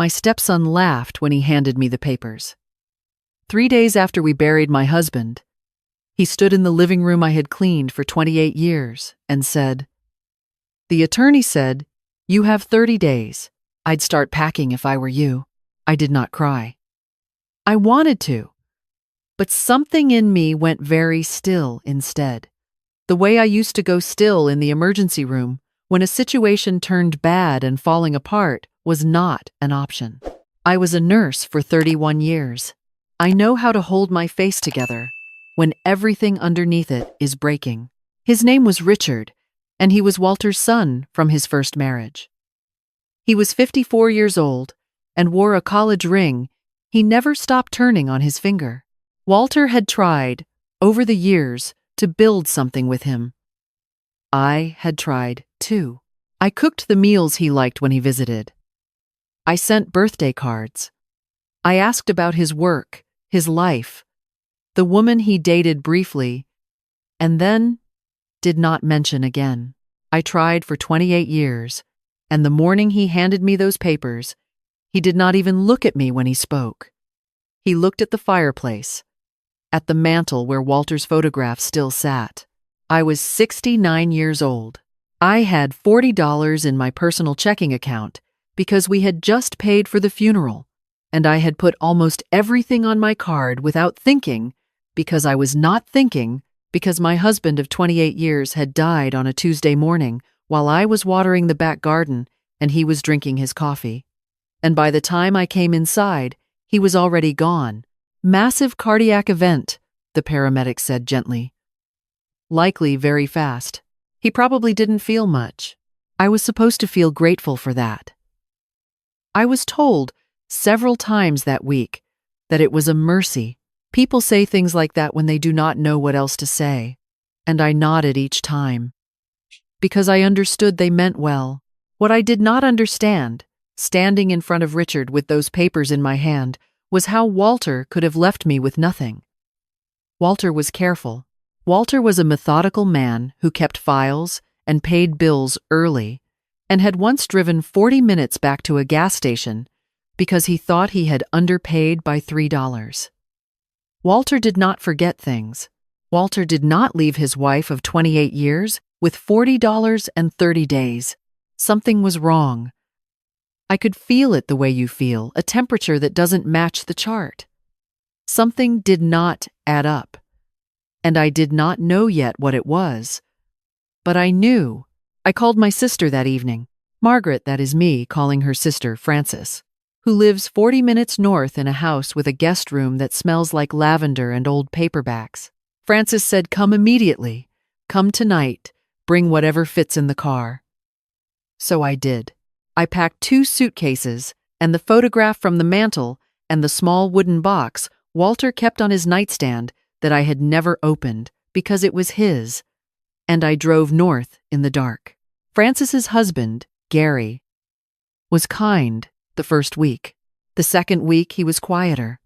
My stepson laughed when he handed me the papers. 3 days after we buried my husband, he stood in the living room I had cleaned for 28 years and said, "The attorney said, you have 30 days. I'd start packing if I were you." I did not cry. I wanted to, but something in me went very still instead. The way I used to go still in the emergency room when a situation turned bad and falling apart was not an option. I was a nurse for 31 years. I know how to hold my face together when everything underneath it is breaking. His name was Richard, and he was Walter's son from his first marriage. He was 54 years old and wore a college ring he never stopped turning on his finger. Walter had tried, over the years, to build something with him. I had tried, too. I cooked the meals he liked when he visited. I sent birthday cards. I asked about his work, his life, the woman he dated briefly, and then did not mention again. I tried for 28 years, and the morning he handed me those papers, he did not even look at me when he spoke. He looked at the fireplace, at the mantel where Walter's photograph still sat. I was 69 years old. I had $40 in my personal checking account because we had just paid for the funeral, and I had put almost everything on my card without thinking because I was not thinking because my husband of 28 years had died on a Tuesday morning while I was watering the back garden and he was drinking his coffee. And by the time I came inside, he was already gone. "Massive cardiac event," the paramedic said gently. "Likely very fast. He probably didn't feel much." I was supposed to feel grateful for that. I was told several times that week that it was a mercy. People say things like that when they do not know what else to say, and I nodded each time, because I understood they meant well. What I did not understand, standing in front of Richard with those papers in my hand, was how Walter could have left me with nothing. Walter was careful. Walter was a methodical man who kept files and paid bills early, and had once driven 40 minutes back to a gas station because he thought he had underpaid by $3. Walter did not forget things. Walter did not leave his wife of 28 years with $40 and 30 days. Something was wrong. I could feel it the way you feel, a temperature that doesn't match the chart. Something did not add up, and I did not know yet what it was. But I knew. I called my sister that evening. Margaret, that is me, calling her sister Frances, who lives 40 minutes north in a house with a guest room that smells like lavender and old paperbacks. Frances said, "Come immediately. Come tonight. Bring whatever fits in the car." So I did. I packed 2 suitcases and the photograph from the mantel and the small wooden box Walter kept on his nightstand that I had never opened because it was his, and I drove north in the dark. Frances's husband, Gary, was kind the first week. The second week he was quieter.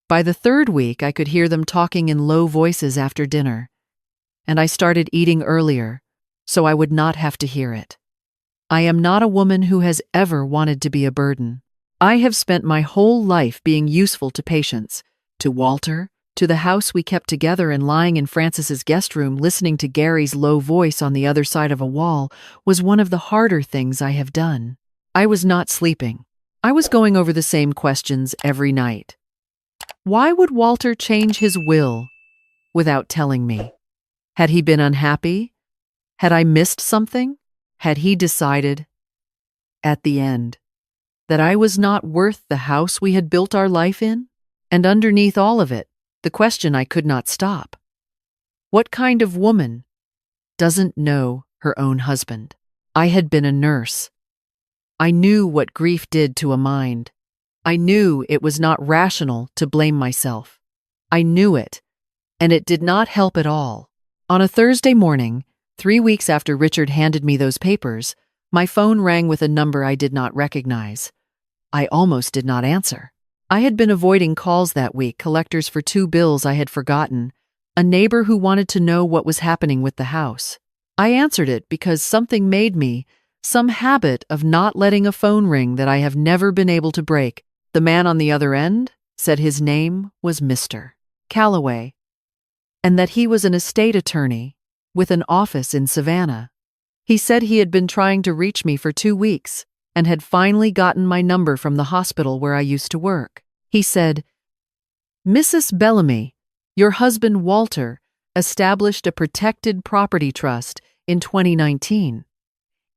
By the third week I could hear them talking in low voices after dinner, and I started eating earlier so I would not have to hear it. I am not a woman who has ever wanted to be a burden. I have spent my whole life being useful to patients, to Walter, to the house we kept together, and lying in Frances's guest room listening to Gary's low voice on the other side of a wall was one of the harder things I have done. I was not sleeping. I was going over the same questions every night. Why would Walter change his will without telling me? Had he been unhappy? Had I missed something? Had he decided, at the end, that I was not worth the house we had built our life in? And underneath all of it, the question I could not stop. What kind of woman doesn't know her own husband? I had been a nurse. I knew what grief did to a mind. I knew it was not rational to blame myself. I knew it, and it did not help at all. On a Thursday morning, 3 weeks after Richard handed me those papers, my phone rang with a number I did not recognize. I almost did not answer. I had been avoiding calls that week, collectors for 2 bills I had forgotten, a neighbor who wanted to know what was happening with the house. I answered it because something made me, Some habit of not letting a phone ring that I have never been able to break. The man on the other end said his name was Mr. Calloway, and that he was an estate attorney with an office in Savannah. He said he had been trying to reach me for 2 weeks and had finally gotten my number from the hospital where I used to work. He said, "Mrs. Bellamy, your husband Walter established a protected property trust in 2019.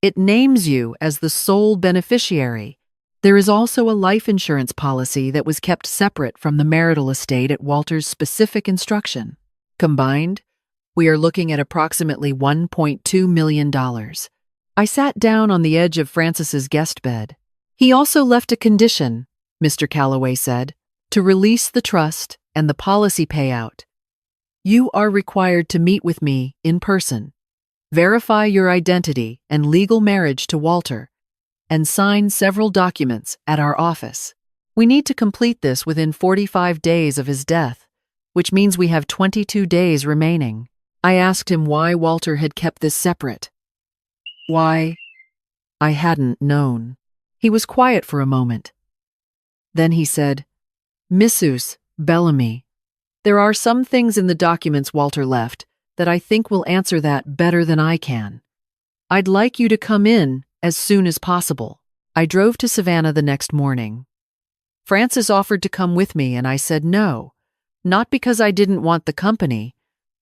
It names you as the sole beneficiary. There is also a life insurance policy that was kept separate from the marital estate at Walter's specific instruction. Combined, we are looking at approximately $1.2 million. I sat down on the edge of Francis's guest bed. He also left a condition, Mr. Calloway said, to release the trust and the policy payout. You are required to meet with me in person, verify your identity and legal marriage to Walter, and sign several documents at our office. We need to complete this within 45 days of his death, which means we have 22 days remaining." I asked him why Walter had kept this separate. Why? I hadn't known. He was quiet for a moment. Then he said, "Mrs. Bellamy, there are some things in the documents Walter left that I think will answer that better than I can. I'd like you to come in as soon as possible." I drove to Savannah the next morning. Francis offered to come with me, and I said no, not because I didn't want the company,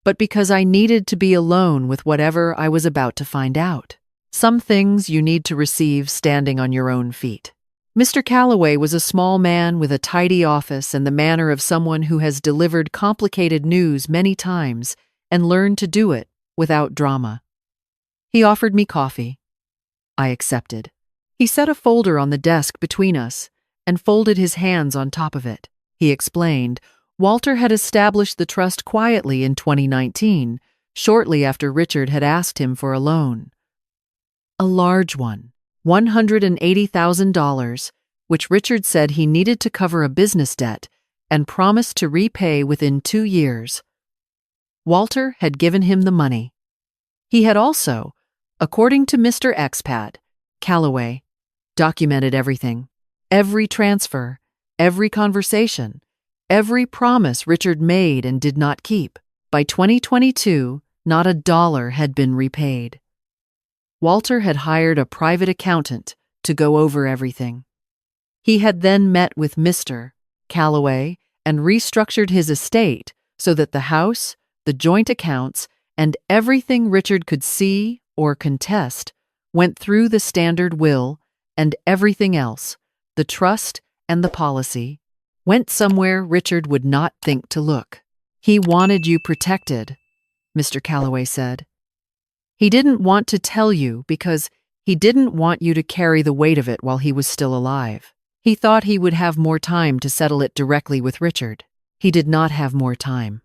but because I needed to be alone with whatever I was about to find out. Some things you need to receive standing on your own feet. Mr. Calloway was a small man with a tidy office and the manner of someone who has delivered complicated news many times and learned to do it without drama. He offered me coffee. I accepted. He set a folder on the desk between us and folded his hands on top of it. He explained, Walter had established the trust quietly in 2019, shortly after Richard had asked him for a loan. A large one, $180,000, which Richard said he needed to cover a business debt and promised to repay within 2 years. Walter had given him the money. He had also, according to Mr. Expat, Calloway, documented everything, every transfer, every conversation, every promise Richard made and did not keep. By 2022, not a dollar had been repaid. Walter had hired a private accountant to go over everything. He had then met with Mr. Calloway and restructured his estate so that the house, the joint accounts, and everything Richard could see or contest went through the standard will, and everything else, the trust and the policy, went somewhere Richard would not think to look. He wanted you protected, Mr. Calloway said. He didn't want to tell you because he didn't want you to carry the weight of it while he was still alive. He thought he would have more time to settle it directly with Richard. He did not have more time.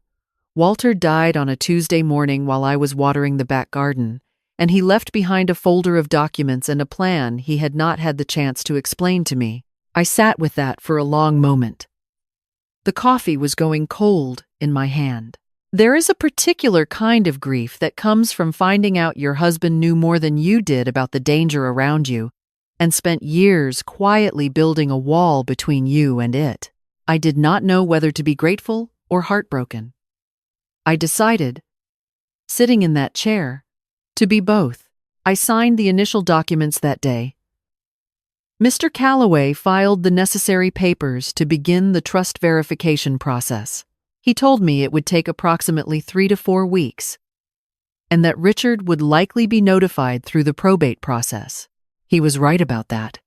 Walter died on a Tuesday morning while I was watering the back garden, and he left behind a folder of documents and a plan he had not had the chance to explain to me. I sat with that for a long moment. The coffee was going cold in my hand. There is a particular kind of grief that comes from finding out your husband knew more than you did about the danger around you and spent years quietly building a wall between you and it. I did not know whether to be grateful or heartbroken. I decided, sitting in that chair, to be both. I signed the initial documents that day. Mr. Calloway filed the necessary papers to begin the trust verification process. He told me it would take approximately 3 to 4 weeks, and that Richard would likely be notified through the probate process. He was right about that.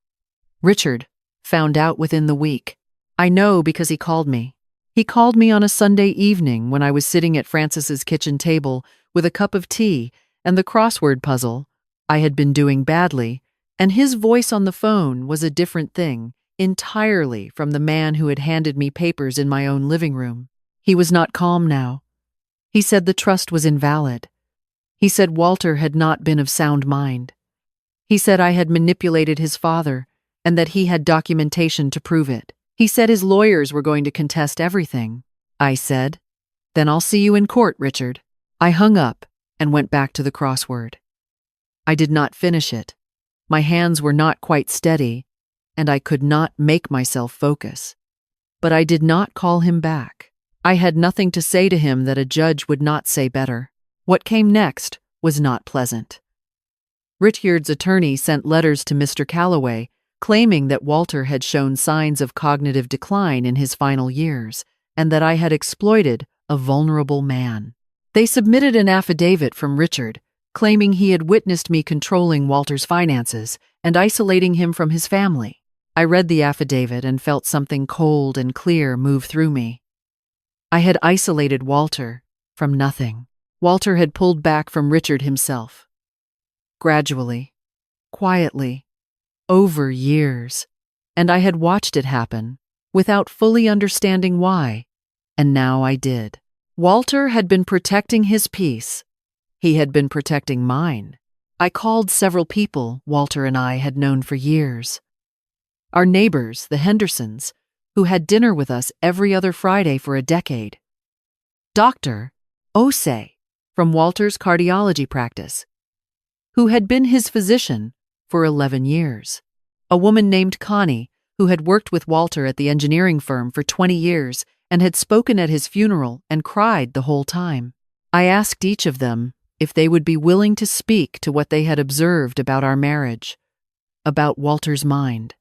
Richard found out within the week. I know because he called me. He called me on a Sunday evening when I was sitting at Francis's kitchen table with a cup of tea and the crossword puzzle I had been doing badly, and his voice on the phone was a different thing, entirely from the man who had handed me papers in my own living room. He was not calm now. He said the trust was invalid. He said Walter had not been of sound mind. He said I had manipulated his father and that he had documentation to prove it. He said his lawyers were going to contest everything. I said, "Then I'll see you in court, Richard." I hung up and went back to the crossword. I did not finish it. My hands were not quite steady, and I could not make myself focus. But I did not call him back. I had nothing to say to him that a judge would not say better. What came next was not pleasant. Richard's attorney sent letters to Mr. Calloway, claiming that Walter had shown signs of cognitive decline in his final years, and that I had exploited a vulnerable man. They submitted an affidavit from Richard, claiming he had witnessed me controlling Walter's finances and isolating him from his family. I read the affidavit and felt something cold and clear move through me. I had isolated Walter from nothing. Walter had pulled back from Richard himself. Gradually, quietly, over years, and I had watched it happen without fully understanding why, and now I did. Walter had been protecting his peace. He had been protecting mine. I called several people Walter and I had known for years. Our neighbors, the Hendersons, who had dinner with us every other Friday for a decade. Dr. Osei, from Walter's cardiology practice, who had been his physician for 11 years. A woman named Connie, who had worked with Walter at the engineering firm for 20 years and had spoken at his funeral and cried the whole time. I asked each of them if they would be willing to speak to what they had observed about our marriage, about Walter's mind,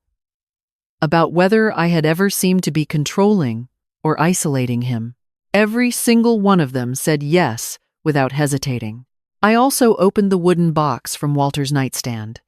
about whether I had ever seemed to be controlling or isolating him. Every single one of them said yes without hesitating. I also opened the wooden box from Walter's nightstand.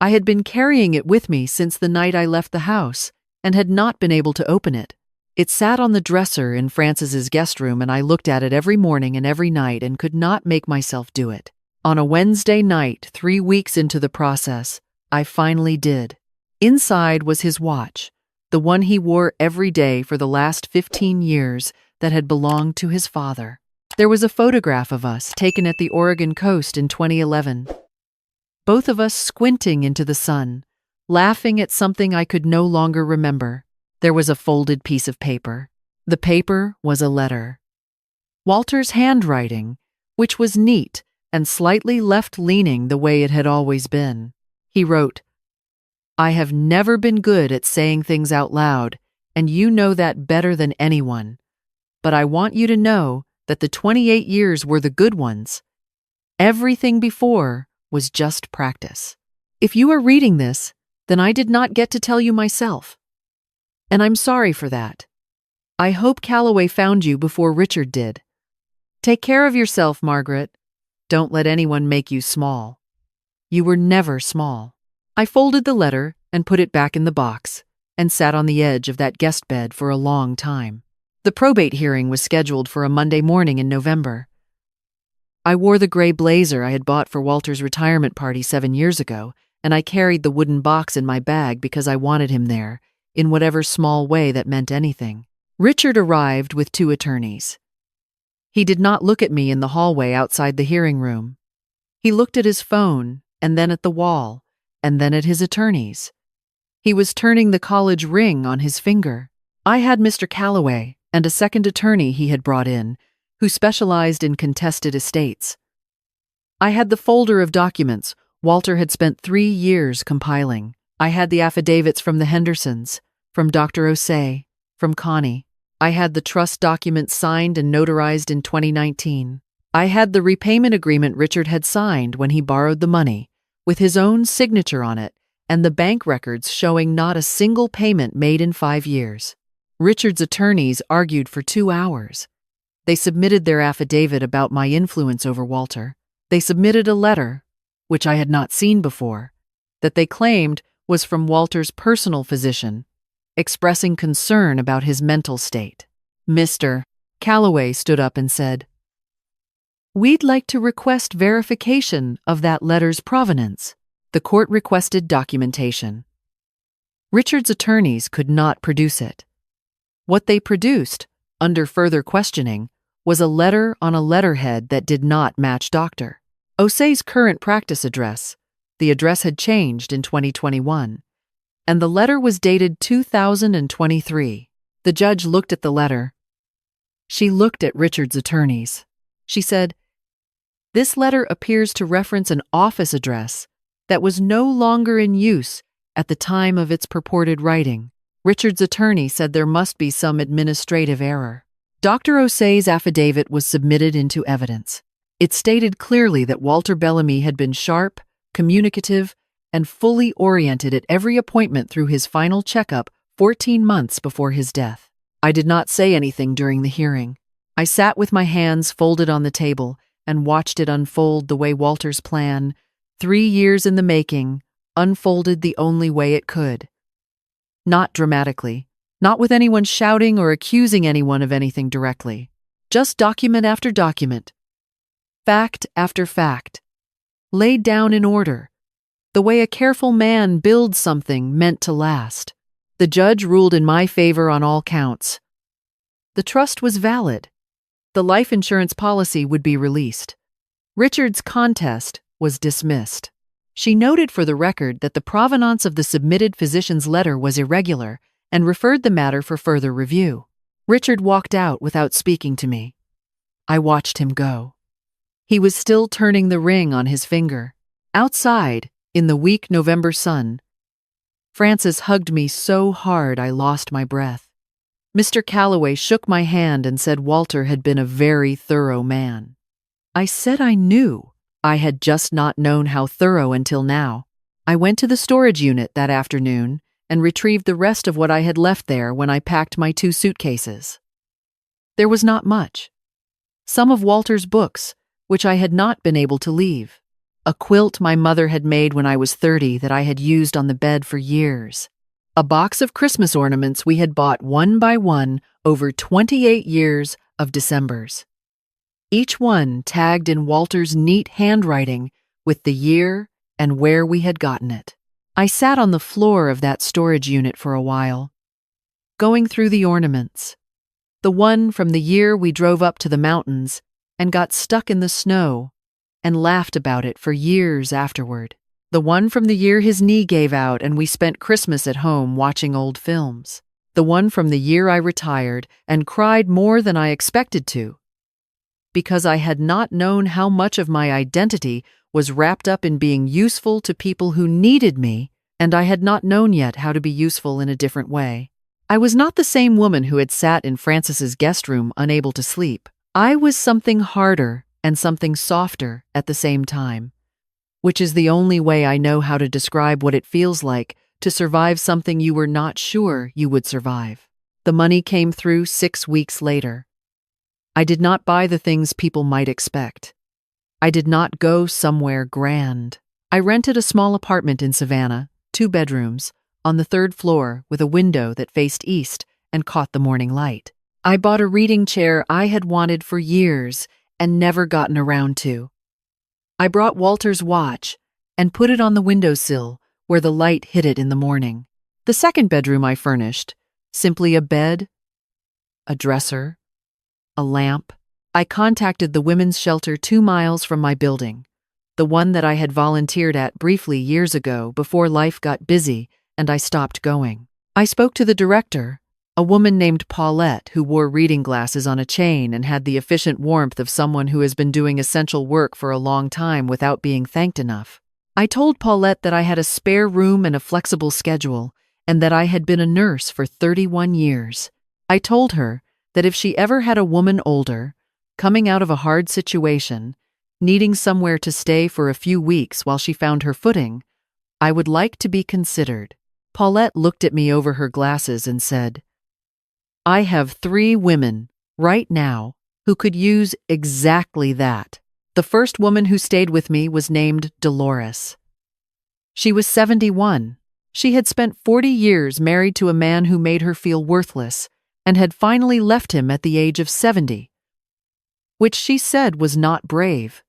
I had been carrying it with me since the night I left the house and had not been able to open it. It sat on the dresser in Frances's guest room, and I looked at it every morning and every night and could not make myself do it. On a Wednesday night, 3 weeks into the process, I finally did. Inside was his watch, the one he wore every day for the last 15 years that had belonged to his father. There was a photograph of us taken at the Oregon coast in 2011. Both of us squinting into the sun, laughing at something I could no longer remember. There was a folded piece of paper. The paper was a letter. Walter's handwriting, which was neat and slightly left-leaning the way it had always been. He wrote, "I have never been good at saying things out loud, and you know that better than anyone. But I want you to know that the 28 years were the good ones. Everything before was just practice. If you are reading this, then I did not get to tell you myself. And I'm sorry for that. I hope Calloway found you before Richard did. Take care of yourself, Margaret. Don't let anyone make you small. You were never small." I folded the letter and put it back in the box and sat on the edge of that guest bed for a long time. The probate hearing was scheduled for a Monday morning in November. I wore the gray blazer I had bought for Walter's retirement party 7 years ago, and I carried the wooden box in my bag because I wanted him there, in whatever small way that meant anything. Richard arrived with 2 attorneys. He did not look at me in the hallway outside the hearing room. He looked at his phone, and then at the wall, and then at his attorneys. He was turning the college ring on his finger. I had Mr. Calloway and a second attorney he had brought in, who specialized in contested estates. I had the folder of documents Walter had spent 3 years compiling. I had the affidavits from the Hendersons, from Dr. Osei, from Connie. I had the trust documents signed and notarized in 2019. I had the repayment agreement Richard had signed when he borrowed the money, with his own signature on it, and the bank records showing not a single payment made in 5 years. Richard's attorneys argued for 2 hours. They submitted their affidavit about my influence over Walter. They submitted a letter, which I had not seen before, that they claimed was from Walter's personal physician, expressing concern about his mental state. Mr. Calloway stood up and said, "We'd like to request verification of that letter's provenance." The court requested documentation. Richard's attorneys could not produce it. What they produced, under further questioning, was a letter on a letterhead that did not match Dr. Osei's current practice address. The address had changed in 2021, and the letter was dated 2023. The judge looked at the letter. She looked at Richard's attorneys. She said, "This letter appears to reference an office address that was no longer in use at the time of its purported writing. Richard's attorney said there must be some administrative error. Dr. O'Sea's affidavit was submitted into evidence. It stated clearly that Walter Bellamy had been sharp, communicative, and fully oriented at every appointment through his final checkup 14 months before his death. I did not say anything during the hearing. I sat with my hands folded on the table and watched it unfold the way Walter's plan, 3 years in the making, unfolded the only way it could. Not dramatically, not with anyone shouting or accusing anyone of anything directly. Just document after document, fact after fact, laid down in order, the way a careful man builds something meant to last. The judge ruled in my favor on all counts. The trust was valid. The life insurance policy would be released. Richard's contest was dismissed. She noted for the record that the provenance of the submitted physician's letter was irregular and referred the matter for further review. Richard walked out without speaking to me. I watched him go. He was still turning the ring on his finger. Outside, in the weak November sun, Frances hugged me so hard I lost my breath. Mr. Calloway shook my hand and said Walter had been a very thorough man. I said I knew. I had just not known how thorough until now. I went to the storage unit that afternoon and retrieved the rest of what I had left there when I packed my 2 suitcases. There was not much. Some of Walter's books, which I had not been able to leave. A quilt my mother had made when I was 30 that I had used on the bed for years. A box of Christmas ornaments we had bought one by one over 28 years of Decembers. Each one tagged in Walter's neat handwriting with the year and where we had gotten it. I sat on the floor of that storage unit for a while, going through the ornaments. The one from the year we drove up to the mountains and got stuck in the snow and laughed about it for years afterward. The one from the year his knee gave out and we spent Christmas at home watching old films. The one from the year I retired and cried more than I expected to, because I had not known how much of my identity was wrapped up in being useful to people who needed me, and I had not known yet how to be useful in a different way. I was not the same woman who had sat in Frances's guest room unable to sleep. I was something harder and something softer at the same time, which is the only way I know how to describe what it feels like to survive something you were not sure you would survive. The money came through 6 weeks later. I did not buy the things people might expect. I did not go somewhere grand. I rented a small apartment in Savannah, 2 bedrooms, on the 3rd floor with a window that faced east and caught the morning light. I bought a reading chair I had wanted for years and never gotten around to. I brought Walter's watch and put it on the windowsill where the light hit it in the morning. The 2nd bedroom I furnished, simply a bed, a dresser, a lamp. I contacted the women's shelter 2 miles from my building, the one that I had volunteered at briefly years ago before life got busy and I stopped going. I spoke to the director, a woman named Paulette who wore reading glasses on a chain and had the efficient warmth of someone who has been doing essential work for a long time without being thanked enough. I told Paulette that I had a spare room and a flexible schedule, and that I had been a nurse for 31 years. I told her that if she ever had a woman older, coming out of a hard situation, needing somewhere to stay for a few weeks while she found her footing, I would like to be considered. Paulette looked at me over her glasses and said, "I have 3 women, right now, who could use exactly that." The first woman who stayed with me was named Dolores. She was 71. She had spent 40 years married to a man who made her feel worthless and had finally left him at the age of 70, which she said was not brave.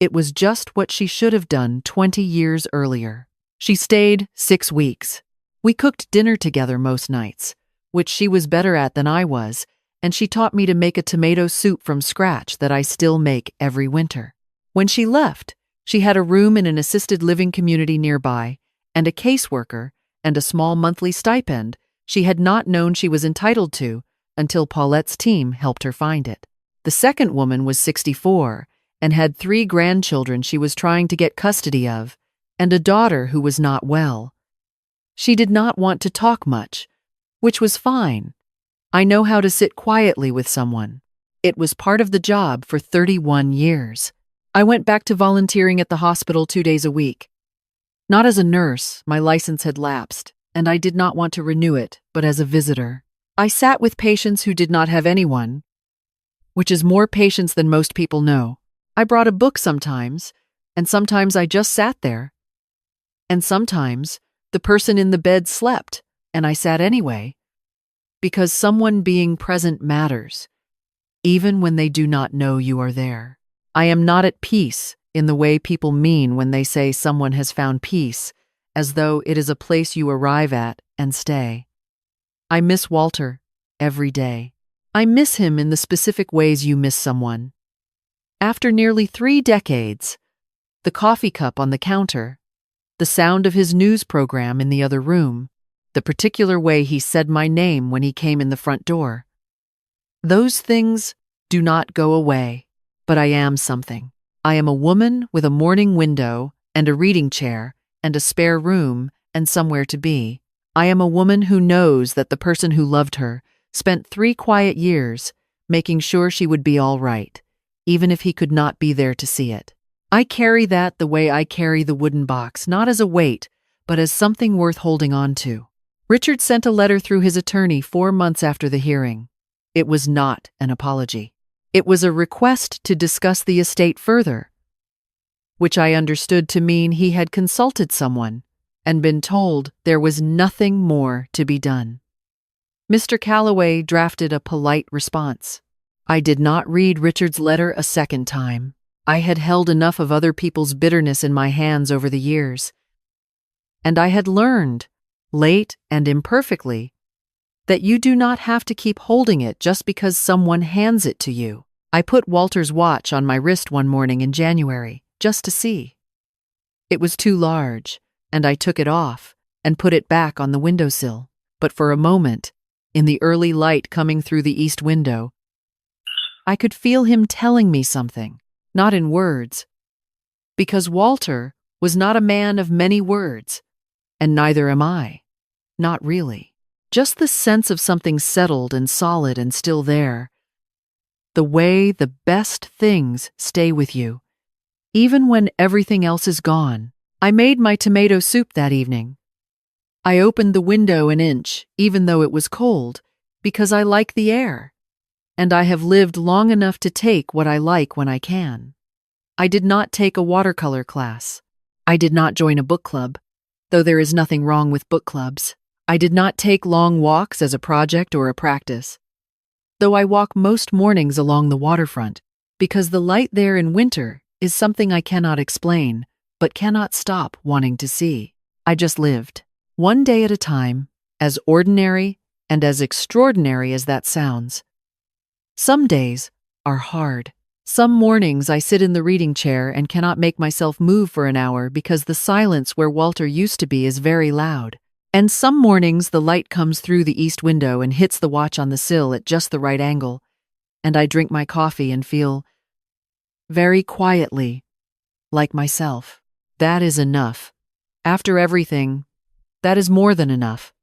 It was just what she should have done 20 years earlier. She stayed 6 weeks. We cooked dinner together most nights, which she was better at than I was, and she taught me to make a tomato soup from scratch that I still make every winter. When she left, she had a room in an assisted living community nearby, and a caseworker, and a small monthly stipend she had not known she was entitled to until Paulette's team helped her find it. The second woman was 64 and had 3 grandchildren she was trying to get custody of, and a daughter who was not well. She did not want to talk much, which was fine. I know how to sit quietly with someone. It was part of the job for 31 years. I went back to volunteering at the hospital 2 days a week. Not as a nurse, my license had lapsed, and I did not want to renew it, but as a visitor. I sat with patients who did not have anyone, which is more patients than most people know. I brought a book sometimes, and sometimes I just sat there. And sometimes the person in the bed slept, and I sat anyway. Because someone being present matters, even when they do not know you are there. I am not at peace in the way people mean when they say someone has found peace, as though it is a place you arrive at and stay. I miss Walter every day. I miss him in the specific ways you miss someone. After nearly 3 decades, the coffee cup on the counter, the sound of his news program in the other room, the particular way he said my name when he came in the front door. Those things do not go away, but I am something. I am a woman with a morning window and a reading chair and a spare room and somewhere to be. I am a woman who knows that the person who loved her spent 3 quiet years making sure she would be all right, even if he could not be there to see it. I carry that the way I carry the wooden box, not as a weight, but as something worth holding on to. Richard sent a letter through his attorney 4 months after the hearing. It was not an apology. It was a request to discuss the estate further, which I understood to mean he had consulted someone and been told there was nothing more to be done. Mr. Calloway drafted a polite response. I did not read Richard's letter a second time. I had held enough of other people's bitterness in my hands over the years, and I had learned, late and imperfectly, that you do not have to keep holding it just because someone hands it to you. I put Walter's watch on my wrist one morning in January, just to see. It was too large, and I took it off and put it back on the windowsill. But for a moment, in the early light coming through the east window, I could feel him telling me something, not in words, because Walter was not a man of many words, and neither am I. Not really. Just the sense of something settled and solid and still there. The way the best things stay with you, even when everything else is gone. I made my tomato soup that evening. I opened the window an inch, even though it was cold, because I like the air, and I have lived long enough to take what I like when I can. I did not take a watercolor class. I did not join a book club, though there is nothing wrong with book clubs. I did not take long walks as a project or a practice, though I walk most mornings along the waterfront, because the light there in winter is something I cannot explain, but cannot stop wanting to see. I just lived, one day at a time, as ordinary and as extraordinary as that sounds. Some days are hard. Some mornings I sit in the reading chair and cannot make myself move for an hour because the silence where Walter used to be is very loud. And some mornings the light comes through the east window and hits the watch on the sill at just the right angle, and I drink my coffee and feel very quietly like myself. That is enough. After everything, that is more than enough.